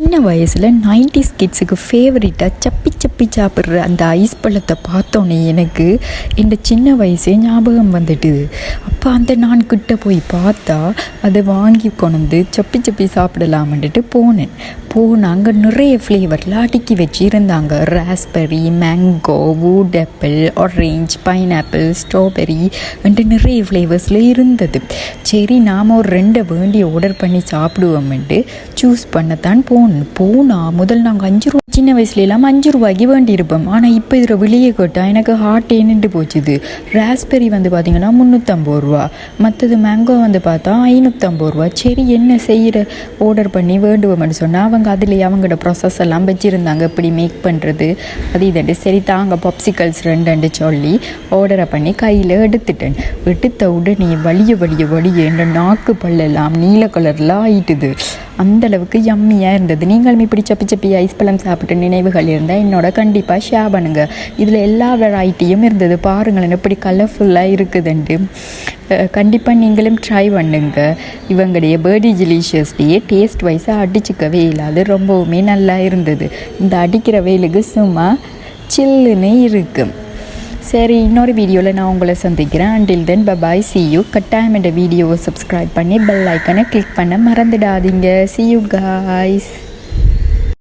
சின்ன வயசில் 90s கிட்ஸுக்கு ஃபேவரட்டாக சப்பி சப்பி சாப்பிட்ற அந்த ஐஸ் பழத்தை பார்த்தோன்னே எனக்கு இந்த சின்ன வயசே ஞாபகம் வந்துட்டுது. அப்போ அந்த நான் கிட்ட போய் பார்த்தா அதை வாங்கி கொண்டு சப்பி சப்பி சாப்பிடலாமன்ட்டு போனேன். அங்கே நிறைய ஃப்ளேவரில் அடுக்கி வச்சு இருந்தாங்க. Raspberry, mango, wood apple, orange, pineapple, strawberry வந்துட்டு நிறைய ஃப்ளேவர்ஸில் இருந்தது. சரி நாம் ஒரு 2 வேண்டி ஆர்டர் பண்ணி சாப்பிடுவோம்ட்டு சூஸ் பண்ணத்தான் போனால் முதல் நாங்கள் 5 ரூபா சின்ன வயசுலாம் 5 ரூபாய்க்கு வேண்டியிருப்போம். ஆனால் இப்போ இதில் வெளியே கேட்டால் எனக்கு ஹார்ட்டே நின்று போச்சுது. ராஸ்பெரி பார்த்திங்கன்னா 350 ரூபா, மற்றது மேங்கோ பார்த்தா 550 ரூபா. சரி என்ன செய்கிற ஆர்டர் பண்ணி வேண்டுவோம்னு சொன்னால் அவங்க அதில் அவங்களோட ப்ராசஸ் எல்லாம் வச்சுருந்தாங்க, எப்படி மேக் பண்ணுறது அது இதண்டு. சரி தாங்க பாப்சிக்கல்ஸ் 2 சொல்லி ஆர்டரை பண்ணி கையில் எடுத்த உடனே வலிய என்ற நாக்கு பல்லெல்லாம் நீல கலரில் ஆயிட்டுது. அந்தளவுக்கு யம்மியாக இருந்தது. நீங்களும் இப்படி சப்பி ஐஸ் பழம் சாப்பிட்டு நினைவுகள் இருந்தால் என்னோட கண்டிப்பாக ஷேர் பண்ணுங்கள். இதில் எல்லா வெரைட்டியும் இருந்தது. பாருங்களேன் எப்படி கலர்ஃபுல்லாக இருக்குதுண்டு. கண்டிப்பாக நீங்களும் ட்ரை பண்ணுங்க. இவங்களுடைய பர்டி டெலிஷியஸ்லேயே டேஸ்ட் வைஸாக அடிச்சுக்கவே இல்லாது ரொம்பவுமே நல்லா இருந்தது. இந்த அடிக்கிற வெயிலுக்கு சும்மா சில்லுன்னு இருக்குது. சரி, இன்னொரு வீடியோவில் நான் உங்களை சந்திக்கிறேன். Until then bye bye, see you. கட்டாயம் இந்த வீடியோவை சப்ஸ்கிரைப் பண்ணி பெல் ஐக்கனை கிளிக் பண்ண மறந்துடாதீங்க. see you guys.